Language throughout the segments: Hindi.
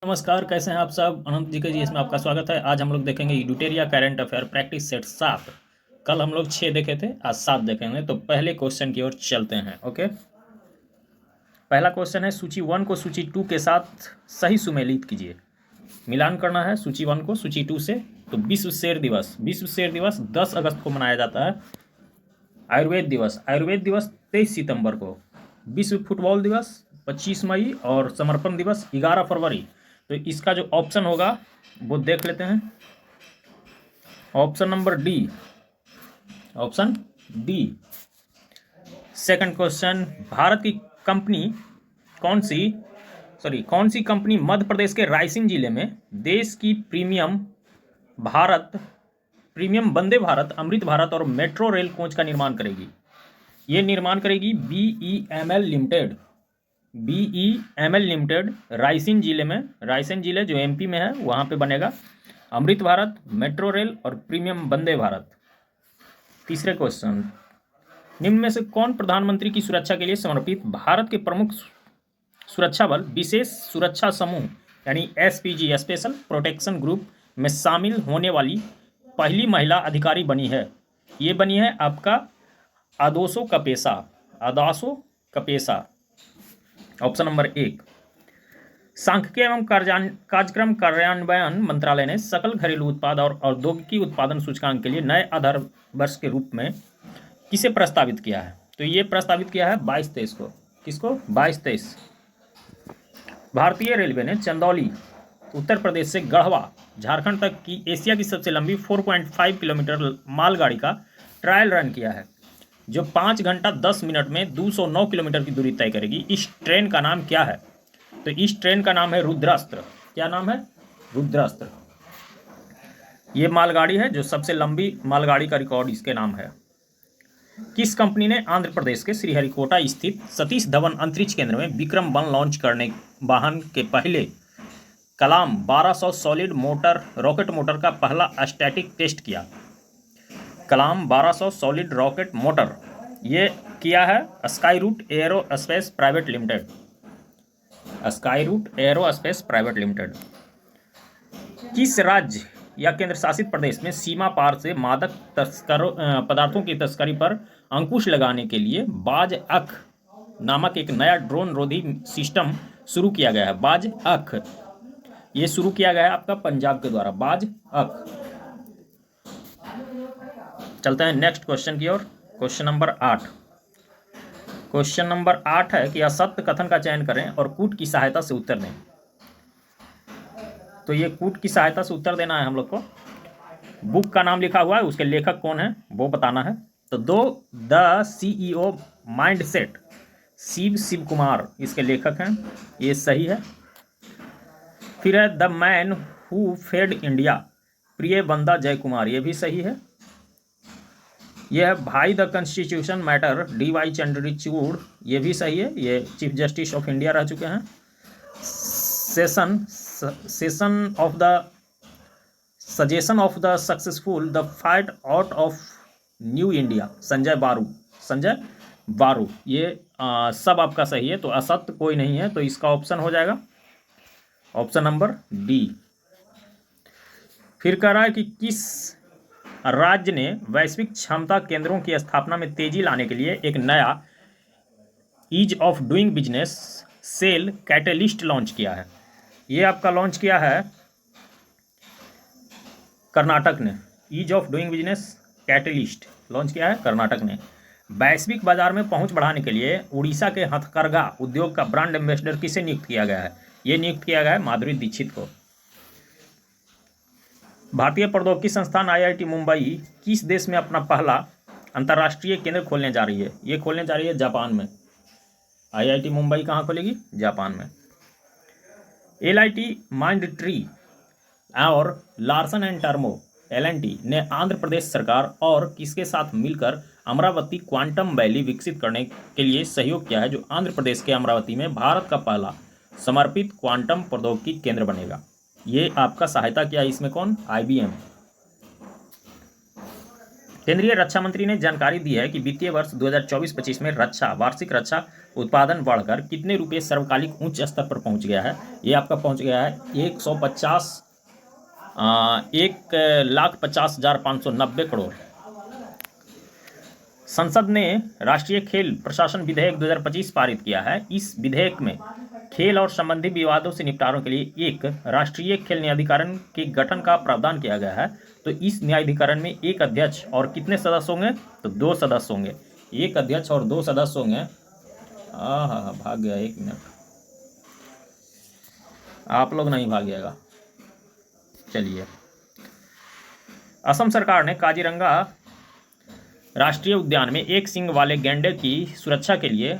नमस्कार, कैसे हैं आप सब। अनंत जी के जी इसमें आपका स्वागत है। आज हम लोग देखेंगे एडुटेरिया करंट अफेयर प्रैक्टिस सेट 7। कल हम लोग 6 देखे थे, आज 7 देखेंगे। तो पहले क्वेश्चन की ओर चलते हैं। ओके, पहला क्वेश्चन है, सूची 1 को सूची 2 के साथ सही सुमेलित कीजिए। मिलान करना है सूची 1 को सूची 2 से। तो विश्व शेर दिवस 10 अगस्त को मनाया जाता है। आयुर्वेद दिवस 23 सितंबर को। विश्व फुटबॉल दिवस 25 मई और समर्पण दिवस 11 फरवरी। तो इसका जो ऑप्शन होगा वो देख लेते हैं। Option number D, option D. Second question, Bharat की कंपनी कौन सी कंपनी मध्य प्रदेश के रायसेन जिले में देश की प्रीमियम वंदे भारत, अमृत भारत और मेट्रो रेल कोच का निर्माण करेगी। ये निर्माण करेगी BEML लिमिटेड रायसेन जिले जो MP में है वहाँ पे बनेगा अमृत भारत, मेट्रो रेल और प्रीमियम वंदे भारत। तीसरे क्वेश्चन, निम्न में से कौन प्रधानमंत्री की सुरक्षा के लिए समर्पित भारत के प्रमुख सुरक्षा बल विशेष सुरक्षा समूह यानी SPG स्पेशल प्रोटेक्शन ग्रुप में शामिल होने वाली पहली महिला अधिकारी बनी है? ये बनी है आपका आदासो कपेसा। Option number 1। सांख्यिकी एवं कार्यक्रम कार्यान्वयन मंत्रालय ने सकल घरेलू उत्पाद और औद्योगिकी उत्पादन सूचकांक के लिए नए आधार वर्ष के रूप में किसे प्रस्तावित किया है? तो ये प्रस्तावित किया है 22-23 को। किसको? 22-23। भारतीय रेलवे ने चंदौली उत्तर प्रदेश से गढ़वा झारखंड तक की एशिया की सबसे लंबी 4.5 किलोमीटर मालगाड़ी का ट्रायल रन किया है, जो 5 घंटा 10 मिनट में 209 किलोमीटर की दूरी तय करेगी। इस ट्रेन का नाम क्या है? तो इस ट्रेन का नाम है रुद्रास्त्र। क्या नाम है? रुद्रास्त्र। ये मालगाड़ी है जो सबसे लंबी मालगाड़ी का रिकॉर्ड इसके नाम है। किस कंपनी ने आंध्र प्रदेश के श्रीहरिकोटा स्थित सतीश धवन अंतरिक्ष केंद्र में विक्रम 1 लॉन्च करने वाहन के पहले कलाम 1200 सॉलिड रॉकेट मोटर का पहला स्टैटिक टेस्ट किया? कलाम 1200 सॉलिड रॉकेट मोटर ये किया है स्काईरूट एयरोस्पेस प्राइवेट लिमिटेड। किस राज्य या केंद्र शासित प्रदेश में सीमा पार से मादक पदार्थों की तस्करी पर अंकुश लगाने के लिए बाज अख नामक एक नया ड्रोन रोधी सिस्टम शुरू किया गया है? बाज अख ये शुरू किया गया है आपका पंजाब के द्वारा, बाज अख। चलते हैं नेक्स्ट क्वेश्चन की ओर। क्वेश्चन नंबर 8 है कि असत्य कथन का चयन करें और कूट की सहायता से उत्तर दें। तो ये कूट की सहायता से उत्तर देना है हम लोग को। बुक का नाम लिखा हुआ है, उसके लेखक कौन है वो बताना है। तो the CEO mindset Shiv Kumar इसके लेखक हैं, ये सही है। फिर है the man who fed India Priyambada जय कुमार, ये भी सही है। यह है भाई the constitution matter DY Chandrachud, ये भी सही है। ये चीफ जस्टिस ऑफ इंडिया रह चुके हैं। Suggestion of the successful the fight out of new India Sanjay बारू, ये सब आपका सही है। तो असत्य कोई नहीं है, तो इसका ऑप्शन हो जाएगा ऑप्शन नंबर D। फिर कह रहा है कि किस राज्य ने वैश्विक क्षमता केंद्रों की स्थापना में तेजी लाने के लिए एक नया ease of doing business cell catalyst launch किया है? ये आपका लॉन्च किया है कर्नाटक ने। Ease of doing business catalyst launch किया है कर्नाटक ने। वैश्विक बाजार में पहुंच बढ़ाने के लिए उड़ीसा के हथकरघा उद्योग का ब्रांड एम्बेसडर किसे नियुक्त किया गया है? ये नियुक्त किया गया है माधुरी दीक्षित को। भारतीय प्रौद्योगिकी संस्थान IIT मुंबई किस देश में अपना पहला अंतर्राष्ट्रीय केंद्र खोलने जा रही है? ये खोलने जा रही है जापान में। IIT मुंबई कहाँ खोलेगी? जापान में। LIT माइंडट्री और लार्सन एंड टर्मो LNT ने आंध्र प्रदेश सरकार और किसके साथ मिलकर अमरावती क्वांटम वैली विकसित करने के लिए सहयोग किया है, जो आंध्र प्रदेश के अमरावती में भारत का पहला समर्पित क्वांटम प्रौद्योगिकी केंद्र बनेगा? ये आपका सहायता किया इसमें कौन? IBM। केंद्रीय रक्षा मंत्री ने जानकारी दी है कि वित्तीय वर्ष 2024-25 में वार्षिक रक्षा उत्पादन बढ़कर कितने रुपये सर्वकालिक उच्च स्तर पर पहुंच गया है। ये आपका पहुंच गया है 1,50,590 करोड़। संसद ने राष्ट्रीय खेल प्रशासन विधेयक 2025 पारित किया है। इस विधेयक में खेल और संबंधी विवादों से निपटारे के लिए एक राष्ट्रीय खेल न्यायाधिकरण के गठन का प्रावधान किया गया है। तो इस न्यायाधिकरण में एक अध्यक्ष और कितने सदस्य होंगे, तो 2 सदस्य होंगे। एक अध्यक्ष और 2 सदस्य होंगे। भाग गया, 1 मिनट, आप लोग नहीं भागिएगा। चलिए, असम सरकार ने काजीरंगा राष्ट्रीय उद्यान में एक सींग वाले गैंडे की सुरक्षा के लिए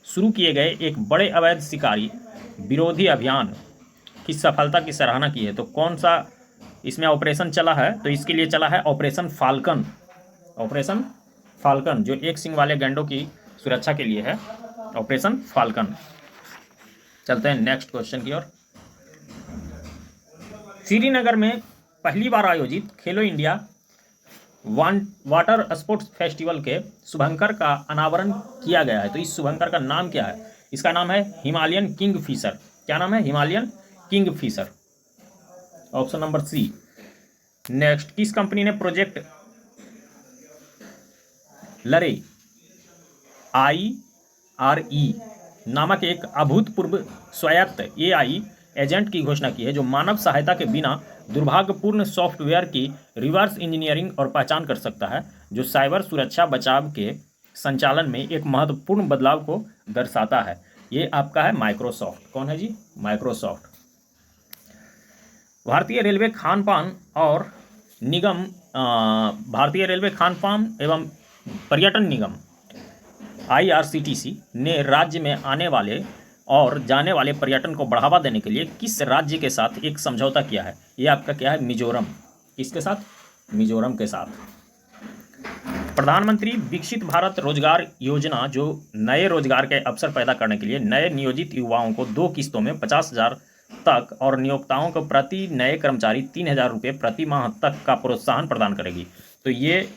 शुरू किए गए एक बड़े अवैध शिकारी विरोधी अभियान की सफलता की सराहना की है। तो कौन सा इसमें ऑपरेशन चला है, तो इसके लिए चला है ऑपरेशन फाल्कन। ऑपरेशन फाल्कन जो एक सींग वाले गैंडों की सुरक्षा के लिए है, ऑपरेशन फाल्कन। चलते हैं नेक्स्ट क्वेश्चन की ओर। श्रीनगर में पहली बार आयोजित खेलो इंडिया वाटर स्पोर्ट्स फेस्टिवल के शुभंकर का अनावरण किया गया है। तो इस शुभंकर का नाम क्या है? इसका नाम है हिमालयन किंग फिशर। क्या नाम है? Himalayan king fisher, option number C. Next, किस कंपनी ने प्रोजेक्ट लरे IRE नामक एक अभूतपूर्व स्वायत्त AI एजेंट की घोषणा की है, जो मानव सहायता के बिना दुर्भाग्यपूर्ण सॉफ्टवेयर की रिवर्स इंजीनियरिंग और पहचान कर सकता है, जो साइबर सुरक्षा बचाव के संचालन में एक महत्वपूर्ण बदलाव को दर्शाता है। ये आपका है माइक्रोसॉफ्ट। कौन है जी? माइक्रोसॉफ्ट। भारतीय रेलवे खान पान एवं पर्यटन निगम IRCTC ने राज्य में आने वाले और जाने वाले पर्यटन को बढ़ावा देने के लिए किस राज्य के साथ एक समझौता किया है? ये आपका क्या है? मिजोरम। किसके साथ? मिजोरम के साथ। प्रधानमंत्री विकसित भारत रोजगार योजना, जो नए रोजगार के अवसर पैदा करने के लिए नए नियोजित युवाओं को 2 किस्तों में 50,000 तक और नियोक्ताओं को प्रति नए कर्मचारी 3,000 रुपये प्रति माह तक का प्रोत्साहन प्रदान करेगी। तो ये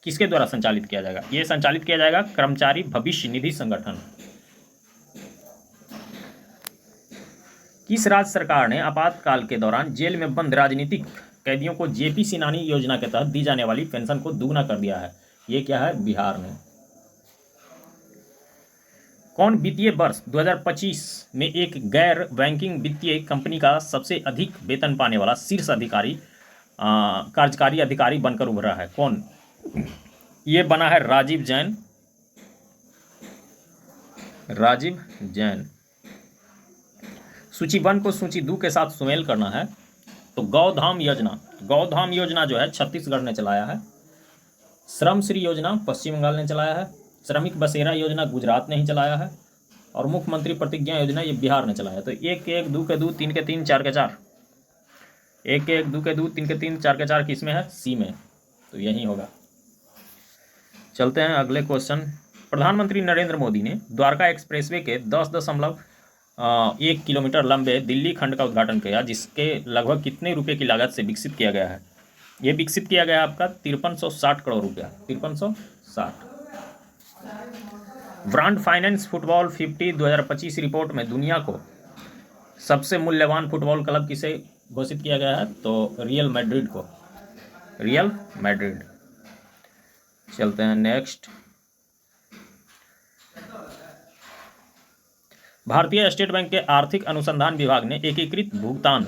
किसके द्वारा संचालित किया जाएगा? ये संचालित किया जाएगा कर्मचारी भविष्य निधि संगठन। किस राज्य सरकार ने आपातकाल के दौरान जेल में बंद राजनीतिक कैदियों को JP सेनानी योजना के तहत दी जाने वाली पेंशन को दुगना कर दिया है? ये क्या है? बिहार ने। कौन वित्तीय वर्ष 2025 में एक गैर बैंकिंग वित्तीय कंपनी का सबसे अधिक वेतन पाने वाला शीर्ष कार्यकारी अधिकारी बनकर उभरा है? कौन? ये बना है राजीव जैन। राजीव जैन। सूची 1 को सूची 2 के साथ सुमेल करना है। तो गौधाम योजना जो है छत्तीसगढ़ ने चलाया है। श्रम श्री योजना पश्चिम बंगाल ने चलाया है। श्रमिक बसेरा योजना गुजरात ने ही चलाया है। और मुख्यमंत्री प्रतिज्ञा योजना ये बिहार ने चलाया है। तो 1 1 2 के 2 3 के 3 4 के 4, 1 1 2 के 2 3 के 3 4 के 4 किस में है? सी में। तो यही होगा। चलते हैं अगले क्वेश्चन। प्रधानमंत्री नरेंद्र मोदी ने द्वारका एक्सप्रेसवे के 10.1 किलोमीटर लंबे दिल्ली खंड का उद्घाटन किया, जिसके लगभग कितने रुपए की लागत से विकसित किया गया है? ये विकसित किया गया आपका 5360 करोड़ रुपया। 5360। ब्रांड फाइनेंस फुटबॉल 50 2025 रिपोर्ट में दुनिया को सबसे मूल्यवान फुटबॉल क्लब किसे घोषित किया गया है? तो रियल मैड्रिड को। Real Madrid. चलते हैं नेक्स्ट। भारतीय स्टेट बैंक के आर्थिक अनुसंधान विभाग ने एकीकृत भुगतान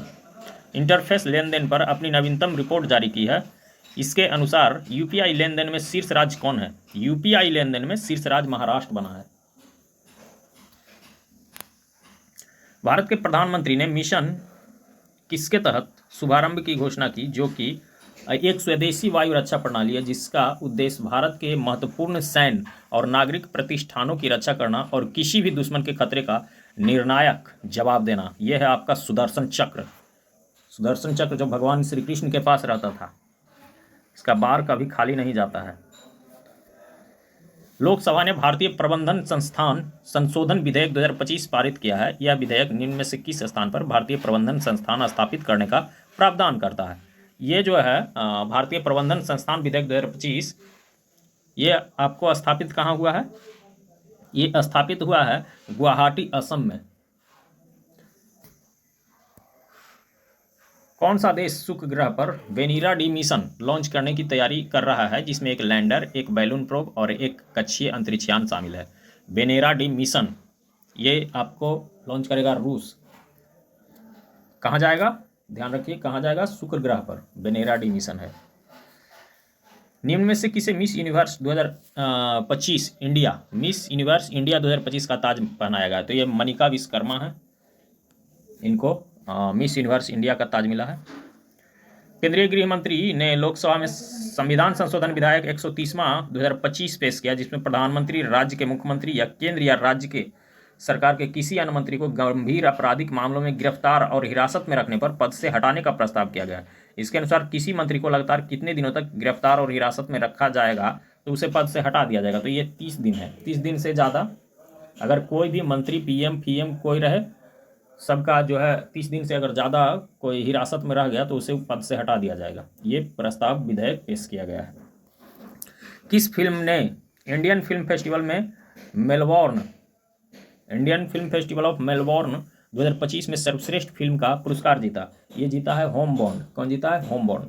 इंटरफेस लेनदेन पर अपनी नवीनतम रिपोर्ट जारी की है। इसके अनुसार UPI लेनदेन में शीर्ष राज्य कौन है? UPI लेनदेन में शीर्ष राज्य महाराष्ट्र बना है। भारत के प्रधानमंत्री ने मिशन किसके तहत शुभारंभ की घोषणा की, जो कि एक स्वदेशी वायु रक्षा प्रणाली है, जिसका उद्देश्य भारत के महत्वपूर्ण सैन्य और नागरिक प्रतिष्ठानों की रक्षा करना और किसी भी दुश्मन के खतरे का निर्णायक जवाब देना। यह है आपका सुदर्शन चक्र। सुदर्शन चक्र जो भगवान श्री कृष्ण के पास रहता था, इसका बार कभी खाली नहीं जाता है। लोकसभा ने भारतीय प्रबंधन संस्थान संशोधन विधेयक 2025 पारित किया है। यह विधेयक निम्न में से किस स्थान पर भारतीय प्रबंधन संस्थान स्थापित करने का प्रावधान करता है? ये जो है भारतीय प्रबंधन संस्थान विधेयक 2025 ये आपको स्थापित कहाँ हुआ है? ये स्थापित हुआ है गुवाहाटी, असम में। कौन सा देश शुक्र ग्रह पर वेनिरा डी मिशन लॉन्च करने की तैयारी कर रहा है, जिसमें एक लैंडर, एक बैलून प्रोब और एक कक्षीय अंतरिक्षयान शामिल है? वेनेरा डी मिशन ये आपको लॉन्च करेगा रूस। कहाँ जाएगा? ध्यान रखिए, कहाँ जाएगा? शुक्र ग्रह पर वेनेरा डी मिशन है। निम्न में से किसे miss universe 2025 India, miss universe India 2025 का ताज पहनाया गया? तो ये मनिका विश्वकर्मा है, इनको मिस यूनिवर्स इंडिया का ताज मिला है। केंद्रीय गृह मंत्री ने लोकसभा में संविधान संशोधन विधेयक 130वां 2025 पेश किया, जिसमें प्रधानमंत्री, राज्य के मुख्यमंत्री या केंद्र या राज्य के सरकार के किसी अन्य मंत्री को गंभीर आपराधिक मामलों में गिरफ्तार और हिरासत में रखने पर पद से हटाने का प्रस्ताव किया गया। इसके अनुसार किसी मंत्री को लगातार कितने दिनों तक गिरफ्तार और हिरासत में रखा जाएगा तो उसे पद से हटा दिया जाएगा? तो ये 30 दिन है। 30 दिन से ज़्यादा अगर कोई भी मंत्री, पीएम, फीएम कोई रहे, सबका जो है 30 दिन से अगर ज़्यादा कोई हिरासत में रह गया तो उसे पद से हटा दिया जाएगा। ये प्रस्ताव विधेयक पेश किया गया है। किस फिल्म ने Indian film festival of Melbourne 2025 में सर्वश्रेष्ठ फिल्म का पुरस्कार जीता? ये जीता है होमबॉर्न। कौन जीता है? होमबॉर्न।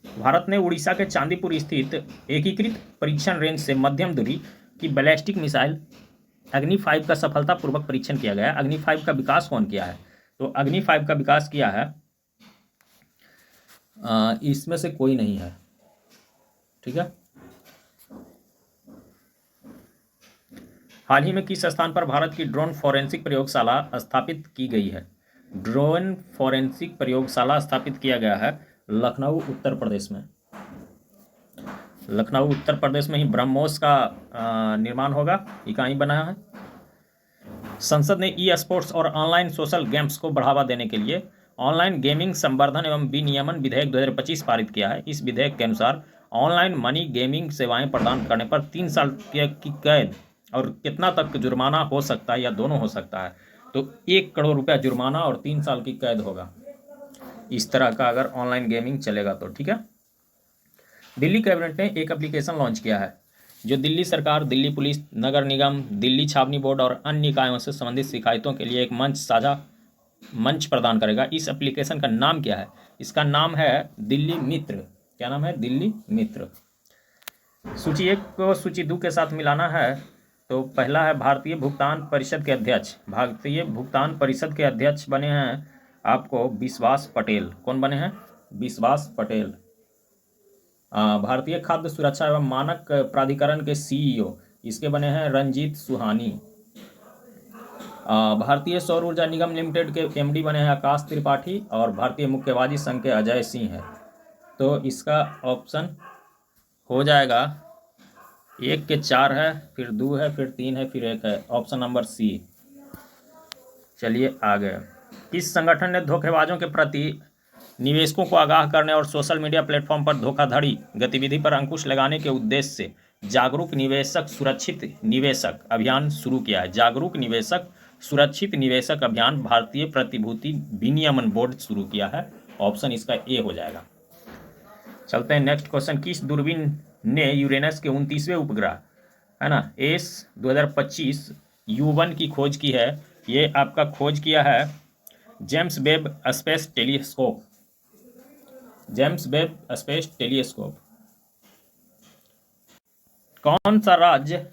भारत ने उड़ीसा के चांदीपुर स्थित एकीकृत परीक्षण रेंज से मध्यम दूरी की बैलिस्टिक मिसाइल अग्नि 5 का सफलतापूर्वक परीक्षण किया गया। अग्नि 5 का विकास कौन किया है? तो अग्नि 5 का विकास किया है, इसमें से कोई नहीं है, ठीक है। हाल ही में किस स्थान पर भारत की ड्रोन फॉरेंसिक प्रयोगशाला स्थापित की गई है? ड्रोन फॉरेंसिक प्रयोगशाला स्थापित किया गया है लखनऊ, उत्तर प्रदेश में। लखनऊ उत्तर प्रदेश में ही ब्रह्मोस का निर्माण होगा, ये कहीं बना है। संसद ने ई स्पोर्ट्स और ऑनलाइन सोशल गेम्स को बढ़ावा देने के लिए ऑनलाइन गेमिंग संवर्धन एवं विनियमन विधेयक 2025 पारित किया है। इस विधेयक के अनुसार ऑनलाइन मनी गेमिंग सेवाएं प्रदान करने पर 3 साल की कैद और कितना तक जुर्माना हो सकता है या दोनों हो सकता है? तो 1 करोड़ रुपया जुर्माना और 3 साल की कैद होगा, इस तरह का अगर ऑनलाइन गेमिंग चलेगा तो, ठीक है। दिल्ली कैबिनेट ने एक एप्लीकेशन लॉन्च किया है जो दिल्ली सरकार, दिल्ली पुलिस, नगर निगम, दिल्ली छावनी बोर्ड और अन्य निकायों से संबंधित शिकायतों के लिए एक साझा मंच प्रदान करेगा। इस एप्लीकेशन का नाम क्या है? इसका नाम है दिल्ली मित्र। क्या नाम है? दिल्ली मित्र। सूची 1 को सूची 2 के साथ मिलाना है। तो पहला है भारतीय भुगतान परिषद के अध्यक्ष। भारतीय भुगतान परिषद के अध्यक्ष बने हैं आपको विश्वास पटेल। कौन बने हैं? विश्वास पटेल। भारतीय खाद्य सुरक्षा एवं मानक प्राधिकरण के सीईओ इसके बने हैं रंजीत सुहानी। भारतीय सौर ऊर्जा निगम लिमिटेड के एमडी बने हैं आकाश त्रिपाठी और भारतीय मुक्केबाजी संघ के अजय सिंह है। तो इसका ऑप्शन हो जाएगा 1 के 4 है, फिर 2 है, फिर 3 है, फिर 1 है, ऑप्शन नंबर सी। चलिए आगे। किस संगठन ने धोखेबाजों के प्रति निवेशकों को आगाह करने और सोशल मीडिया प्लेटफॉर्म पर धोखाधड़ी गतिविधि पर अंकुश लगाने के उद्देश्य से जागरूक निवेशक सुरक्षित निवेशक अभियान शुरू किया है? जागरूक निवेशक सुरक्षित निवेशक अभियान भारतीय प्रतिभूति विनियमन बोर्ड शुरू किया है। ऑप्शन इसका ए हो जाएगा। चलते हैं नेक्स्ट क्वेश्चन। किस दूरबीन ने यूरेनस के 29वें उपग्रह है ना एस 2025 U1 की खोज की है? ये आपका खोज किया है James Webb space telescope. James Webb space telescope. कौन सा राज्य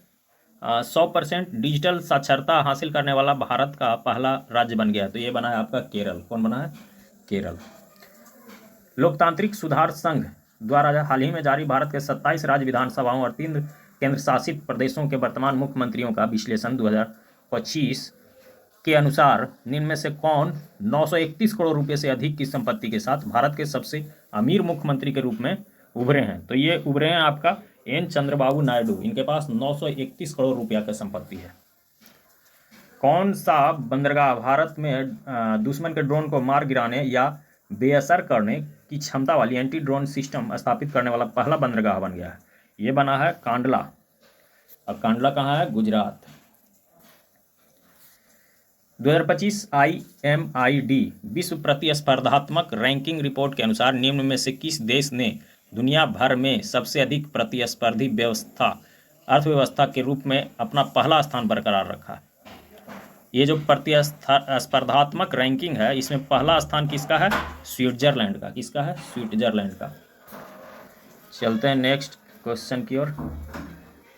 100% डिजिटल साक्षरता हासिल करने वाला भारत का पहला राज्य बन गया? तो ये बना है आपका केरल। कौन बना है? केरल। लोकतांत्रिक सुधार संघ द्वारा हाल ही में जारी भारत के 27 राज्य विधानसभाओं और 3 केंद्र शासित प्रदेशों के वर्तमान मुख्यमंत्रियों का विश्लेषण 2025 के अनुसार निम्न में से कौन 931 करोड़ रुपए से अधिक की संपत्ति के साथ भारत के सबसे अमीर मुख्यमंत्री के रूप में उभरे हैं? तो ये उभरे हैं आपका एन चंद्रबाबू नायडू। इनके पास 931 करोड़ रुपया की संपत्ति है। कौन सा बंदरगाह भारत में दुश्मन के ड्रोन को मार गिराने या बेअसर करने की क्षमता वाली एंटी ड्रोन सिस्टम स्थापित करने वाला पहला बंदरगाह बन गया है? ये बना है कांडला। और कांडला कहाँ है? गुजरात। 2025 IMID विश्व प्रतिस्पर्धात्मक रैंकिंग रिपोर्ट के अनुसार निम्न में से किस देश ने दुनिया भर में सबसे अधिक प्रतिस्पर्धी अर्थव्यवस्था के रूप में अपना पहला स्थान बरकरार रखा। ये जो प्रतिस्पर्धात्मक रैंकिंग है, इसमें पहला स्थान किसका है? स्विट्जरलैंड का। किसका है? स्विट्जरलैंड का। चलते हैं नेक्स्ट क्वेश्चन की ओर।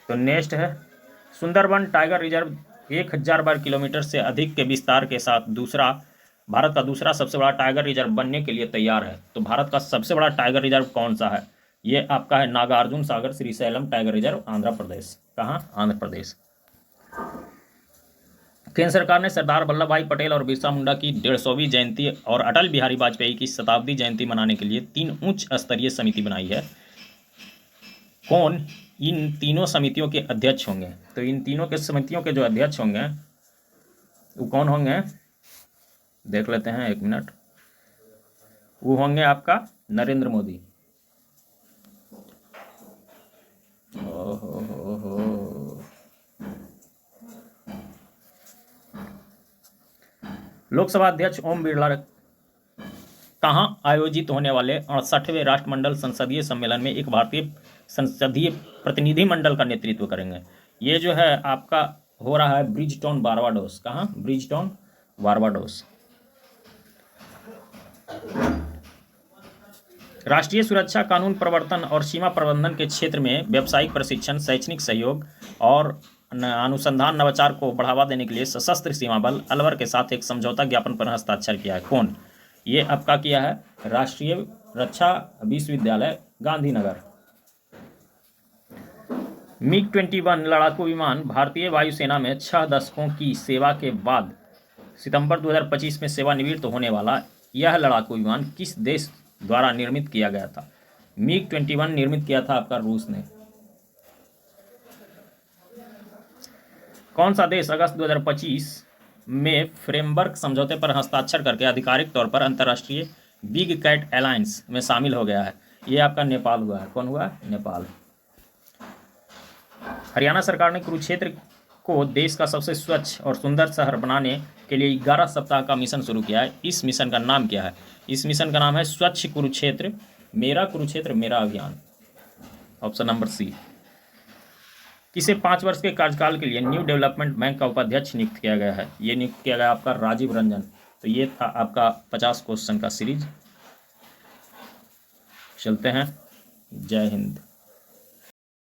तो नेक्स्ट है, सुंदरबन टाइगर रिजर्व 1000 वर्ग किलोमीटर से अधिक के विस्तार के साथ भारत का दूसरा सबसे बड़ा टाइगर रिजर्व बनने के लिए तैयार है। तो भारत का सबसे बड़ा टाइगर रिजर्व कौन सा है? ये आपका है नागार्जुन सागर श्रीशैलम टाइगर रिजर्व, आंध्र प्रदेश। कहाँ? आंध्र प्रदेश। केंद्र सरकार ने सरदार वल्लभ भाई पटेल और बिरसा मुंडा की 150वीं जयंती और अटल बिहारी वाजपेयी की शताब्दी जयंती मनाने के लिए 3 उच्च स्तरीय समिति बनाई है। कौन इन तीनों समितियों के अध्यक्ष होंगे? तो इन तीनों के समितियों के जो अध्यक्ष होंगे वो कौन होंगे? देख लेते हैं, 1 मिनट। वो होंगे आपका नरेंद्र मोदी। लोकसभा अध्यक्ष ओम बिरला कहाँ आयोजित होने वाले 68वें राष्ट्रमंडल संसदीय सम्मेलन में एक भारतीय संसदीय प्रतिनिधि मंडल का नेतृत्व करेंगे? ये जो है आपका हो रहा है ब्रिजटाउन, बारबाडोस। कहाँ? Bridgetown, Barbados. राष्ट्रीय सुरक्षा कानून प्रवर्तन और सीमा प्रबंधन के क्षेत्र में व्यावसायिक प्रशिक्षण, शैक्षणिक सहयोग और अनुसंधान नवाचार को बढ़ावा देने के लिए सशस्त्र सीमा बल अलवर के साथ एक समझौता ज्ञापन पर हस्ताक्षर किया है। कौन? ये आपका किया है राष्ट्रीय रक्षा विश्वविद्यालय, गांधीनगर। MiG-21 लड़ाकू विमान भारतीय वायुसेना में 6 दशकों की सेवा के बाद सितंबर 2025 में सेवानिवृत्त होने वाला यह लड़ाकू विमान किस देश द्वारा निर्मित किया गया था? MiG-21 निर्मित किया था आपका रूस ने। कौन सा देश अगस्त 2025 में फ्रेमवर्क समझौते पर हस्ताक्षर करके आधिकारिक तौर पर अंतर्राष्ट्रीय बिग कैट अलायंस में शामिल हो गया है? ये आपका नेपाल हुआ है। कौन हुआ? नेपाल। हरियाणा सरकार ने कुरुक्षेत्र को देश का सबसे स्वच्छ और सुंदर शहर बनाने के लिए 11 सप्ताह का मिशन शुरू किया है। इस मिशन का नाम क्या है? इस मिशन का नाम है स्वच्छ कुरुक्षेत्र मेरा अभियान। Option number C. किसे 5 वर्ष के कार्यकाल के लिए न्यू डेवलपमेंट बैंक का उपाध्यक्ष नियुक्त किया गया है? ये नियुक्त किया गया आपका राजीव रंजन। तो ये था आपका 50 क्वेश्चन का सीरीज। चलते हैं। जय हिंद।